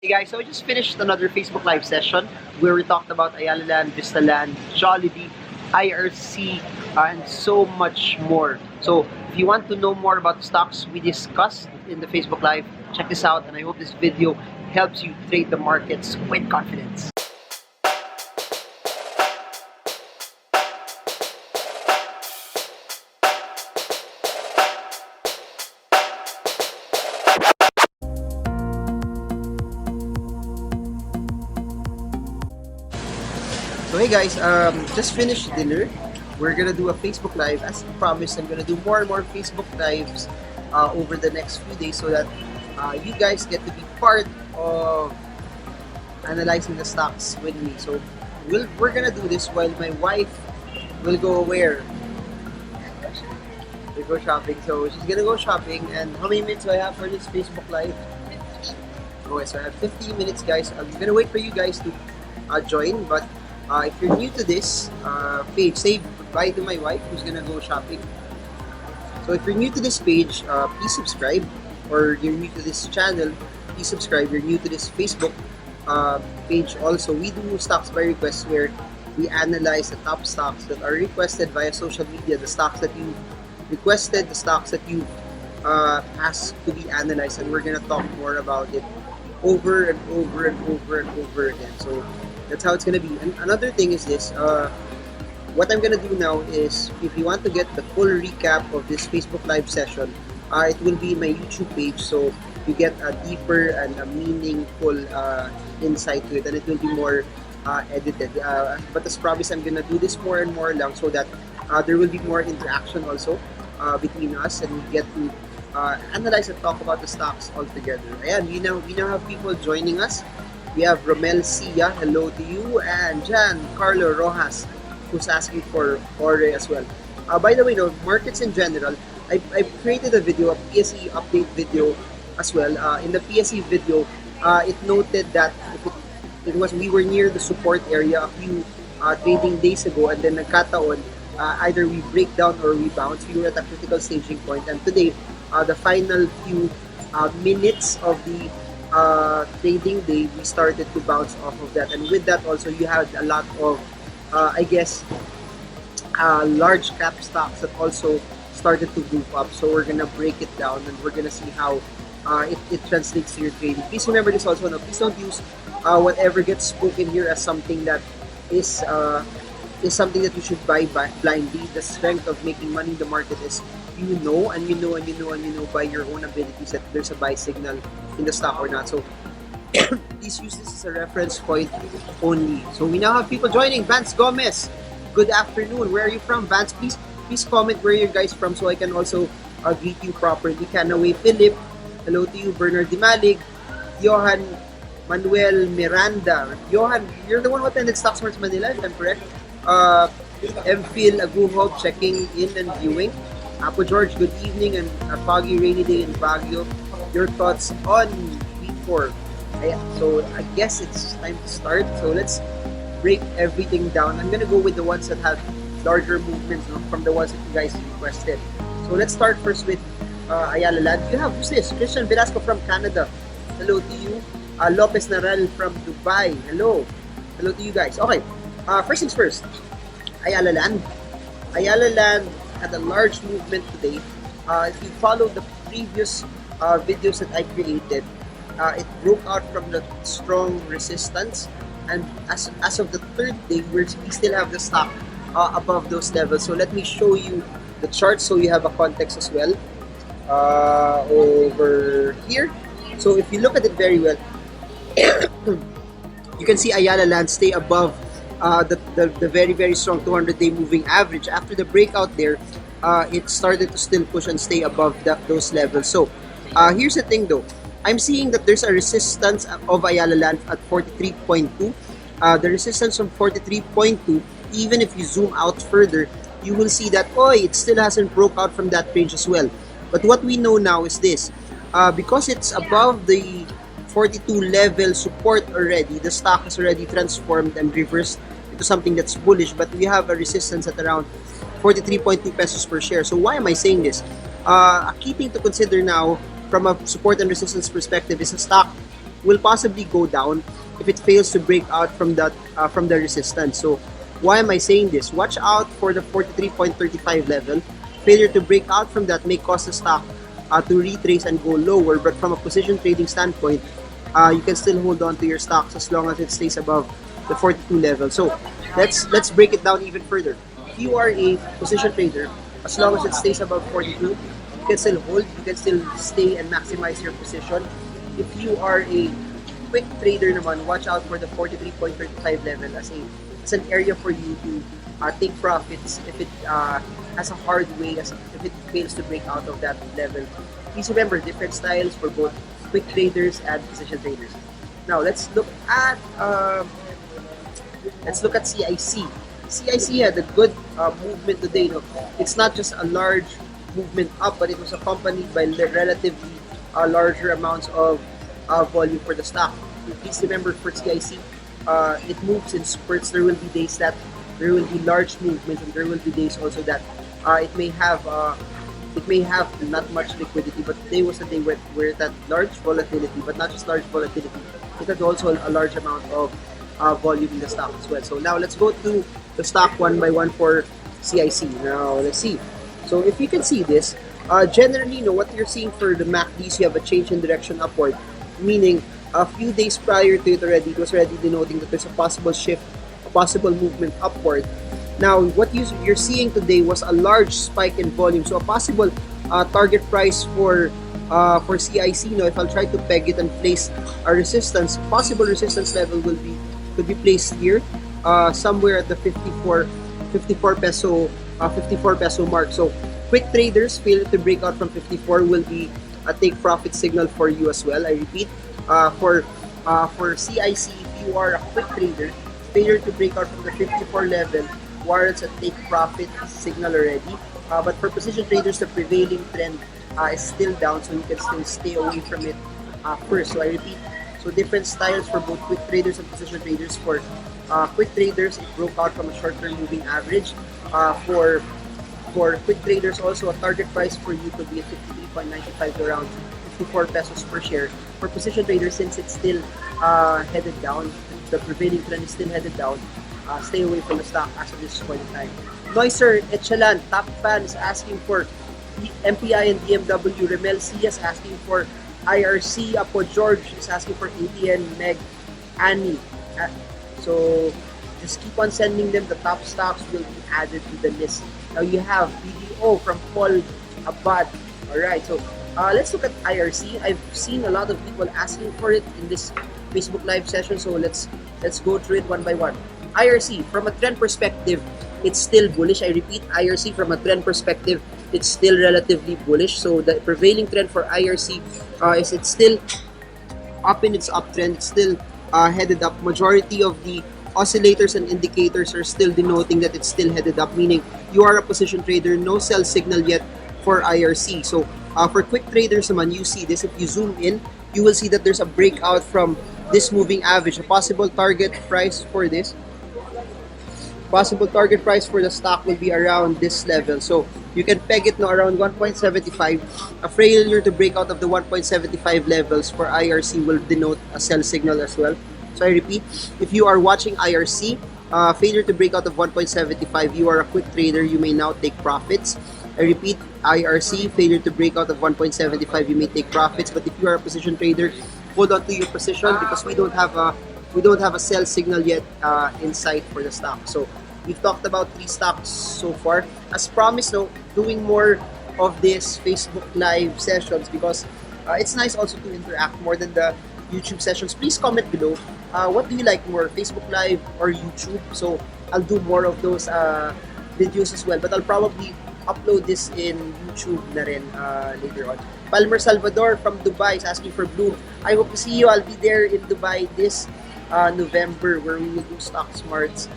Hey guys, so I just finished another Facebook Live session where we talked about Ayala Land, Vista Land, Jollibee, IRC, and so much more. So if you want to know more about the stocks we discussed in the Facebook Live, check this out, and I hope this video helps you trade the markets with confidence. So hey guys, just finished dinner. We're gonna do a Facebook Live. As promised, I'm gonna do more and more Facebook Lives over the next few days so that you guys get to be part of analyzing the stocks with me. So we're gonna do this while my wife will go where? We go shopping. So she's gonna go shopping. And how many minutes do I have for this Facebook Live? Okay, so I have 15 minutes, guys. I'm gonna wait for you guys to join, but if you're new to this page, say bye to my wife who's gonna go shopping. So if you're new to this page, please subscribe. Or you're new to this channel, please subscribe. You're new to this Facebook page also. We do stocks by request where we analyze the top stocks that are requested via social media, the stocks that you requested, the stocks that you asked to be analyzed, and we're gonna talk more about it over and over and over and over again. So that's how it's gonna be. And another thing is this. What I'm gonna do now is, if you want to get the full recap of this Facebook Live session, it will be in my YouTube page. So you get a deeper and a meaningful insight to it, and it will be more edited. But as promised, I'm gonna do this more and more lang so that there will be more interaction also between us, and we get to analyze and talk about the stocks all together. Ayan, we now have people joining us. We have Romel Sia, hello to you, and Jan Carlo Rojas, who's asking for Ore as well. By the way, no, markets in general, I've created a video, a PSE update video as well. In the PSE video, it noted that we were near the support area a few trading days ago, and then nagkataon, either we break down or we bounce. We were at a critical staging point, and today, the final few minutes of the trading day, we started to bounce off of that, and with that also you had a lot of large cap stocks that also started to move up. So we're gonna break it down and we're gonna see how it translates to your trading. Please remember this also, no, please don't use whatever gets spoken here as something that is something that you should buy blindly. The strength of making money in the market is you know by your own abilities that there's a buy signal in the stock or not. So please use this as a reference point only. So we now have people joining. Vance Gomez, good afternoon. Where are you from, Vance? Please comment where you guys from so I can also greet you properly. Canaway Philip, hello to you. Bernard Dimalig, Johan Manuel Miranda. Johan, you're the one who attended Stocks Marts Manila, if I'm correct. Phil Aguhob checking in and viewing. Apo George, good evening, and a foggy rainy day in Baguio. Your thoughts on week 4? So I guess it's time to start. So let's break everything down. I'm gonna go with the ones that have larger movements, no, from the ones that you guys requested. So let's start first with Ayala Land. You have, who's this? Christian Velasco from Canada. Hello to you. Lopez Naral from Dubai. Hello to you guys. Okay, first things first. Ayala Land had a large movement today. If you follow the previous videos that I created, it broke out from the strong resistance, and as of the third day, we still have the stock above those levels. So let me show you the chart so you have a context as well over here. So if you look at it very well, you can see Ayala Land stay above the very, very strong 200-day moving average. After the breakout there, it started to still push and stay above those levels. So here's the thing though. I'm seeing that there's a resistance of Ayala Land at 43.2. The resistance from 43.2, even if you zoom out further, you will see that, it still hasn't broke out from that range as well. But what we know now is this. Because it's above the 42 level support already, the stock has already transformed and reversed into something that's bullish, but we have a resistance at around 43.2 pesos per share. So why am I saying this? A key thing to consider now from a support and resistance perspective is a stock will possibly go down if it fails to break out from that from the resistance. So why am I saying this? Watch out for the 43.35 level. Failure to break out from that may cause the stock to retrace and go lower, but from a position trading standpoint, you can still hold on to your stocks as long as it stays above the 42 level. So let's break it down even further. If you are a position trader, as long as it stays above 42, you can still hold, you can still stay and maximize your position. If you are a quick trader naman, watch out for the 43.35 level as an area for you to take profits if it has a hard way, if it fails to break out of that level. Please remember, different styles for both quick traders and position traders. Now let's look at CIC. CIC had a good movement today. No? It's not just a large movement up, but it was accompanied by relatively larger amounts of volume for the stock. Please remember, for CIC, it moves in spurts. There will be days that there will be large movements, and there will be days also that it may have not much liquidity, but today was a day where that large volatility, but not just large volatility, it had also a large amount of volume in the stock as well. So now let's go to the stock one by one for CIC. Now let's see. So if you can see this, generally, what you're seeing for the MACDs, you have a change in direction upward, meaning a few days prior to it was already denoting that there's a possible shift, a possible movement upward. Now, what you're seeing today was a large spike in volume. So a possible target price for CIC, if I'll try to peg it and place a resistance, possible resistance level could be placed here, somewhere at the 54 peso mark. So quick traders, fail to break out from 54 will be a take profit signal for you as well. I repeat, for CIC, if you are a quick trader, failure to break out from the 54 level warrants a take profit signal already. But for position traders, the prevailing trend is still down, so you can still stay away from it first. So I repeat, so different styles for both quick traders and position traders. For quick traders, it broke out from a short-term moving average. For quick traders, also a target price for you could be at 53.95 to around 54 pesos per share. For position traders, since it's still headed down, the prevailing trend is still headed down, stay away from the stock as of this point in time. Noiser Echelan, top fan, is asking for MPI and DMW. Remel C is asking for IRC. Apo George is asking for ATN, Meg, Annie. So just keep on sending them. The top stocks will be added to the list. Now you have BDO from Paul Abad. Alright, so let's look at IRC. I've seen a lot of people asking for it in this Facebook live session, so let's go through it one by one. IRC, from a trend perspective, it's still bullish. I repeat, IRC from a trend perspective, it's still relatively bullish. So the prevailing trend for IRC is it's still up in its uptrend. It's still headed up. Majority of the oscillators and indicators are still denoting that it's still headed up, meaning you are a position trader, no sell signal yet for IRC. So for quick traders naman, you see this. If you zoom in, you will see that there's a breakout from this moving average. A possible target price for this, possible target price for the stock will be around this level. So you can peg it now around 1.75. A failure to break out of the 1.75 levels for IRC will denote a sell signal as well. So I repeat, if you are watching IRC, failure to break out of 1.75, you are a quick trader, you may now take profits. I repeat, IRC, failure to break out of 1.75, you may take profits. But if you are a position trader, hold on to your position because we don't have a sell signal yet in sight for the stock. So we've talked about 3 stocks so far. As promised, doing more of this Facebook live sessions because it's nice also to interact more than the YouTube sessions. Please comment below. What do you like more, Facebook live or YouTube? So I'll do more of those videos as well. But I'll probably upload this in YouTube na rin later on. Palmer Salvador from Dubai is asking for Bloom. I hope to see you. I'll be there in Dubai this November where we will do Stock Smarts.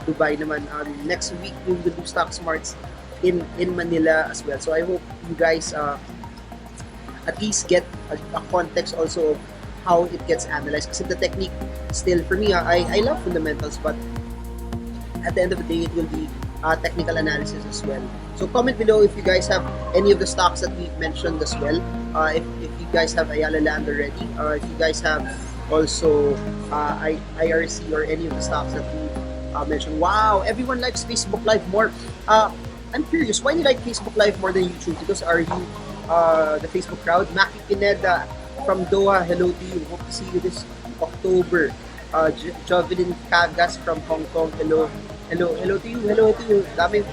Dubai naman. Next week we will do Stock Smarts in Manila as well. So I hope you guys at least get a context also of how it gets analyzed. Kasi the technique still, for me, I love fundamentals, but at the end of the day, it will be technical analysis as well. So comment below if you guys have any of the stocks that we've mentioned as well. If you guys have Ayala land already, if you guys have also IRC or any of the stocks that we mentioned. Wow, everyone likes Facebook Live more. I'm curious, why do you like Facebook Live more than YouTube? Because are you the Facebook crowd? Maki Pineda from Doha, hello to you. Hope to see you this October. Jovelyn Cagas from Hong Kong, hello. Hello to you, hello to you. Daming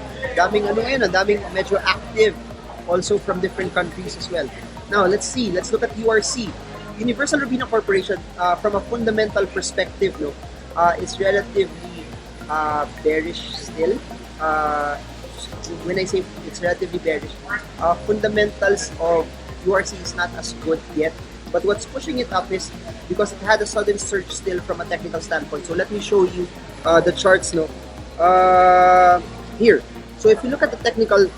ano ngayon, daming medyo active. Also from different countries as well. Now, let's look at URC. Universal Robina Corporation, from a fundamental perspective, no, is relatively bearish still. When I say it's relatively bearish, fundamentals of URC is not as good yet. But what's pushing it up is because it had a sudden surge still from a technical standpoint. So let me show you the charts, no. Here. So if you look at the technical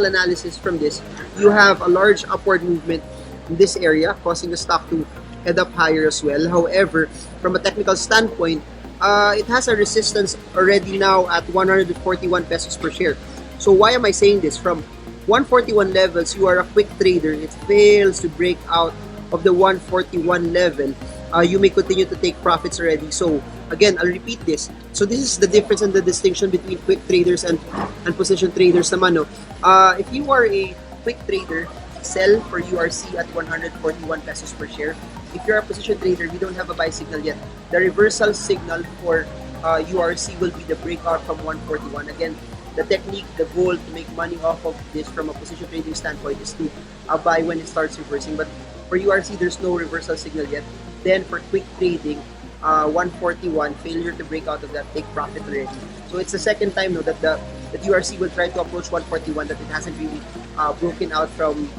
analysis from this, you have a large upward movement in this area, causing the stock to head up higher as well. However, from a technical standpoint, it has a resistance already now at 141 pesos per share. So why am I saying this? From 141 levels, you are a quick trader. It fails to break out of the 141 level. You may continue to take profits already. So again, I'll repeat this. So this is the difference and the distinction between quick traders and position traders naman, no? If you are a quick trader, sell for URC at 141 pesos per share. If you're a position trader, we don't have a buy signal yet. The reversal signal for URC will be the breakout from 141. Again, the technique, the goal to make money off of this from a position trading standpoint is to buy when it starts reversing. But for URC, there's no reversal signal yet. Then for quick trading, 141, failure to break out of that, take profit already. So it's the second time, no, that URC will try to approach 141, that it hasn't really broken out from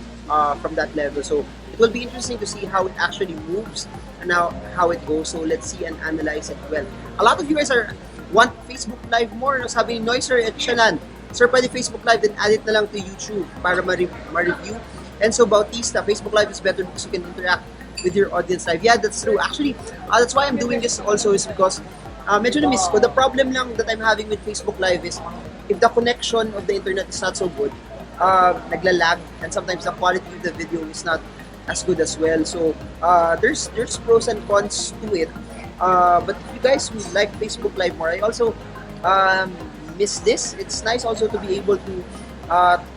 that level. So it will be interesting to see how it actually moves and how it goes. So let's see and analyze it well. A lot of you guys want Facebook Live more. No? Sabi ni Noiser at Shanan, sir, pwede Facebook Live, then add it na lang to YouTube para ma-review. And so Bautista, Facebook Live is better because you can interact with your audience live. Yeah, that's true. Actually, that's why I'm doing this also, is because medyo na-miss ko. The problem lang that I'm having with Facebook Live is if the connection of the internet is not so good, naglalag, and sometimes the quality of the video is not as good as well. So there's pros and cons to it. But if you guys would like Facebook Live more, I also miss this. It's nice also to be able to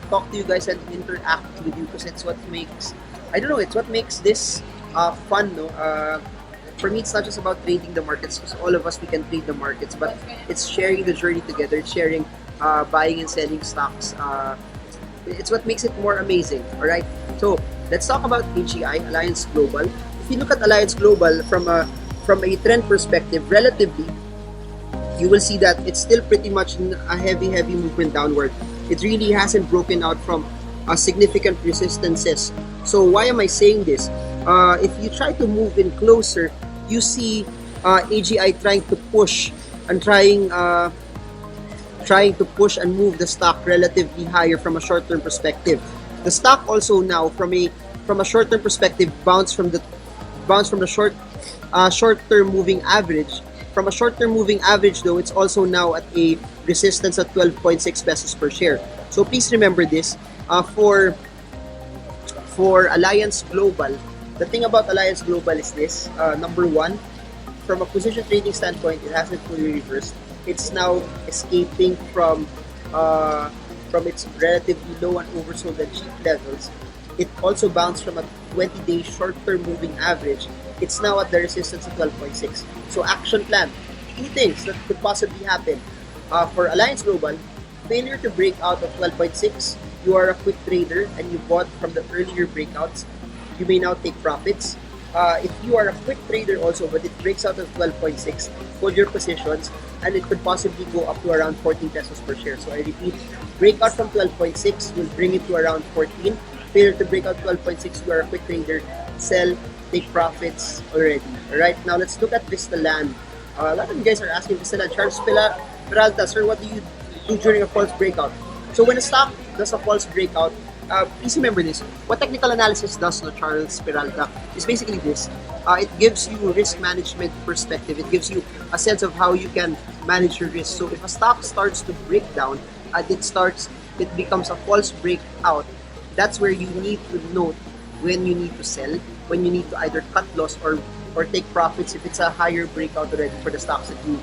talk to you guys and interact with you, because it's what makes, I don't know, it's what makes this fun, no? For me, it's not just about trading the markets, because all of us, we can trade the markets, but it's sharing the journey together. It's sharing buying and selling stocks. It's what makes it more amazing. All right, so let's talk about AGI, Alliance Global. If you look at Alliance Global from a trend perspective, relatively, you will see that it's still pretty much a heavy movement downward. It really hasn't broken out from significant resistances. So why am I saying this? If you try to move in closer, you see AGI trying to push and trying to push and move the stock relatively higher from a short-term perspective. The stock also now from a short-term perspective bounced from the short-term moving average. From a short-term moving average, though, it's also now at a resistance at 12.6 pesos per share. So please remember this. For Alliance Global, the thing about Alliance Global is this. Number one, from a position trading standpoint, it hasn't fully reversed. It's now escaping from its relatively low and oversold and cheap levels. It also bounced from a 20-day short-term moving average. It's now at the resistance of 12.6. So action plan. Two things that could possibly happen. For Alliance Global, failure to break out of 12.6. You are a quick trader and you bought from the earlier breakouts. You may now take profits. If you are a quick trader also, but it breaks out of 12.6, hold your positions, and it could possibly go up to around 14 pesos per share. So I repeat, breakout from 12.6 will bring it to around 14. Failure to break out 12.6, you are a quick trader, sell, take profits already. Alright, now let's look at Vista Land. A lot of you guys are asking Vista Land, Charles Peralta, sir, what do you do during a false breakout? So when a stock does a false breakout, please remember this. What technical analysis does, no, Charles Peralta, is basically this. It gives you risk management perspective. It gives you a sense of how you can manage your risk. So if a stock starts to break down, it becomes a false breakout, that's where you need to note when you need to sell, when you need to either cut loss or take profits if it's a higher breakout already for the stocks that you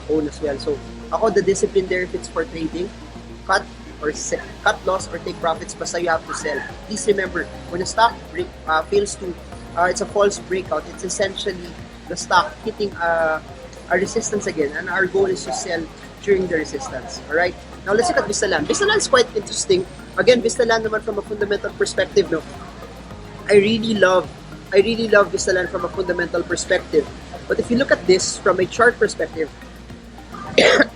own as well. So ako, the discipline there, if it's for trading, cut cut loss or take profits, basta you have to sell. Please remember, when a stock fails to, it's a false breakout, it's essentially the stock hitting a resistance again, and our goal is to sell during the resistance. Alright? Now let's look at Vistaland. Vistaland is quite interesting. Again, Vistaland naman from a fundamental perspective, no? I really love Vistaland from a fundamental perspective. But if you look at this from a chart perspective,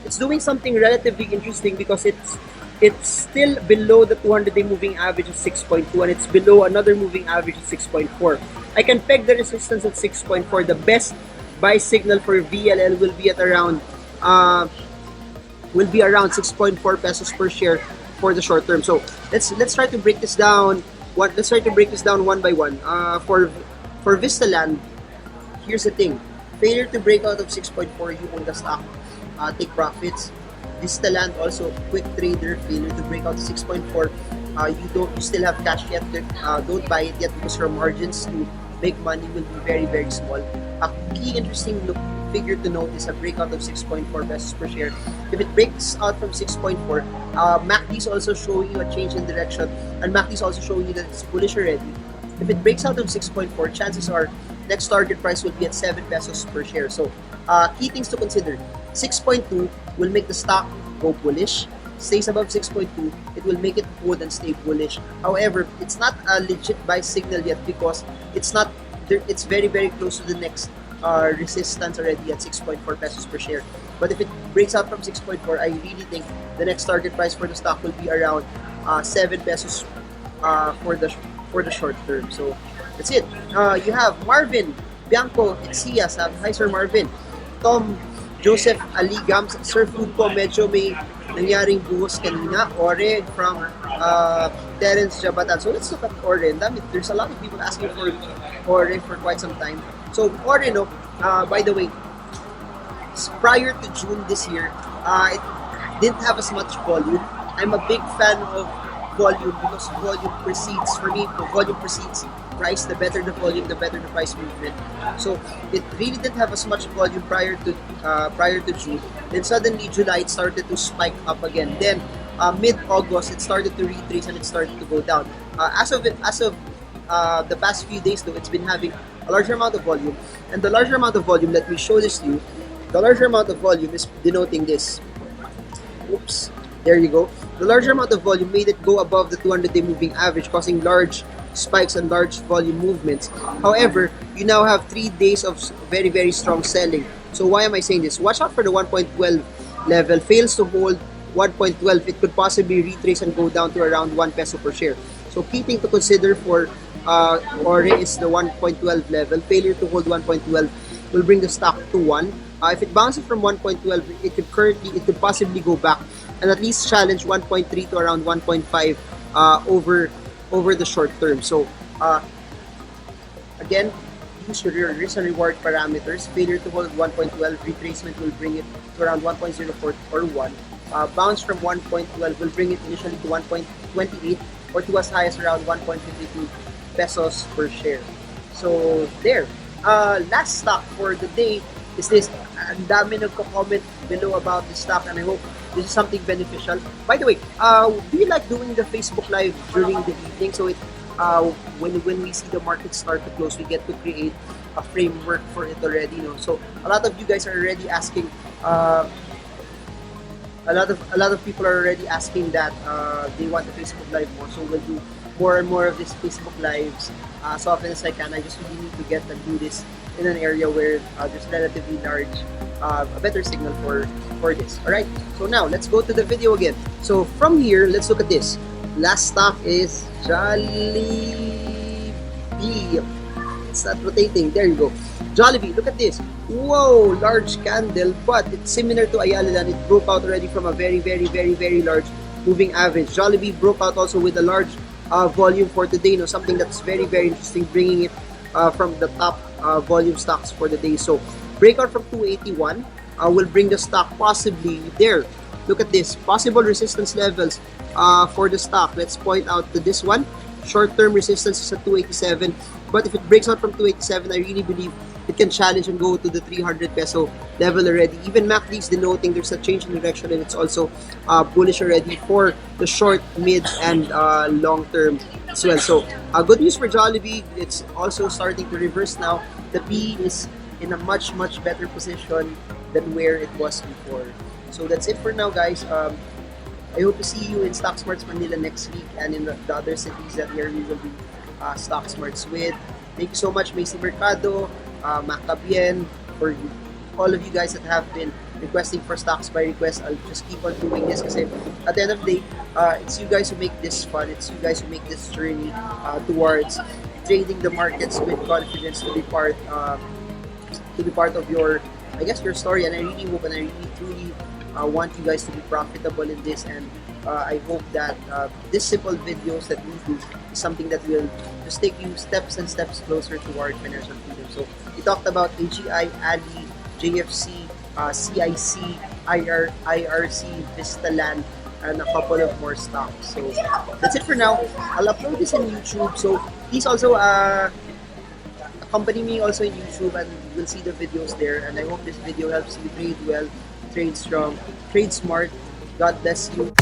it's doing something relatively interesting because it's still below the 200-day moving average at 6.2, and it's below another moving average at 6.4. I can peg the resistance at 6.4. The best buy signal for VLL will be at around 6.4 pesos per share for the short term. So let's try to break this down. Let's try to break this down one by one. For Vistaland, here's the thing: failure to break out of 6.4, you own the stock, take profits. Vistaland also, quick trader, failure to break out to 6.4. You still have cash yet. Don't buy it yet because your margins to make money will be very, very small. A key interesting figure to note is a breakout of 6.4 pesos per share. If it breaks out from 6.4, MACD is also showing you a change in direction, and MACD is also showing you that it's bullish already. If it breaks out of 6.4, chances are next target price will be at 7 pesos per share. So key things to consider: 6.2 will make the stock go bullish. Stays above 6.2, it will make it hold and stay bullish. However, it's not a legit buy signal yet because it's not there. It's very, very close to the next resistance already at 6.4 pesos per share. But if it breaks out from 6.4, I really think the next target price for the stock will be around 7 pesos for the short term. So that's it. You have Marvin Bianco Exias. Hi, Sir Marvin. Tom Joseph Ali Gams. Sir, food ko medyo may nangyaring buhos kanina. Ore from Terence Jabatan. So let's look at Ore. There's a lot of people asking for Ore for quite some time. So Ore, no, by the way, prior to June this year, it didn't have as much volume. I'm a big fan of volume because volume precedes, for me, volume precedes price. The better the volume, the better the price movement. So it really didn't have as much volume prior to June. Then suddenly July it started to spike up again. Then mid-August it started to retrace and it started to go down. As of the past few days though, it's been having a larger amount of volume, and the larger amount of volume, let me show this to you. The larger amount of volume is denoting this. Oops, there you go. The larger amount of volume made it go above the 200-day moving average, causing large spikes and large volume movements. However, you now have 3 days of very, very strong selling. So why am I saying this? Watch out for the 1.12 level. Fails to hold 1.12, it could possibly retrace and go down to around 1 peso per share. So key thing to consider for Ore is the 1.12 level. Failure to hold 1.12 will bring the stock to 1. If it bounces from 1.12, it could possibly go back and at least challenge 1.3 to around 1.5 over the short term. So again, use your risk and reward parameters. Failure to hold 1.12, retracement will bring it to around 1.04 or 1. Bounce from 1.12 will bring it initially to 1.28 or to as high as around 1.52 pesos per share. So there. Last stock for the day is this. Ang dami nagko-comment below about this stock, and I hope this is something beneficial. By the way, we like doing the Facebook Live during the evening, so when we see the market start to close, we get to create a framework for it already. So a lot of you guys are already asking. A lot of people are already asking that they want the Facebook Live more, so we'll do more and more of these Facebook Lives as often as I can. I just really need to get and do this in an area where there's relatively large, a better signal for this. Alright, so now let's go to the video again. So from here, let's look at this. Last stock is Jollibee. It's not rotating. There you go. Jollibee, look at this. Whoa, large candle, but it's similar to Ayala and it broke out already from a very, very, very, very large moving average. Jollibee broke out also with a large volume for today, something that's very, very interesting, bringing it from the top volume stocks for the day. So breakout from 281 will bring the stock possibly there. Look at this, possible resistance levels for the stock. Let's point out to this one. short-term resistance is at 287. But if it breaks out from 287, I really believe it can challenge and go to the 300 peso level already. Even MACD is denoting there's a change in direction, and it's also bullish already for the short, mid, and long term as well. So good news for Jollibee. It's also starting to reverse now. The P is in a much better position than where it was before. So that's it for now, guys. I hope to see you in Stock Smarts Manila next week and in the other cities that we are usually Stock Smarts with. Thank you so much, Macy Mercado, Macabien, for all of you guys that have been requesting for stocks by request. I'll just keep on doing this because at the end of the day, it's you guys who make this fun. It's you guys who make this journey towards trading the markets with confidence to be part of your, I guess, your story. And I really hope and I really truly want you guys to be profitable in this, and I hope that this simple videos that we do is something that will just take you steps and steps closer toward financial freedom. So we talked about AGI, Ali, JFC, CIC, IRC, Vistaland, and a couple of more stocks. So that's it for now. I'll upload this on YouTube. So please also accompany me also in YouTube, and you will see the videos there. And I hope this video helps you trade well, trade strong, trade smart. God bless you.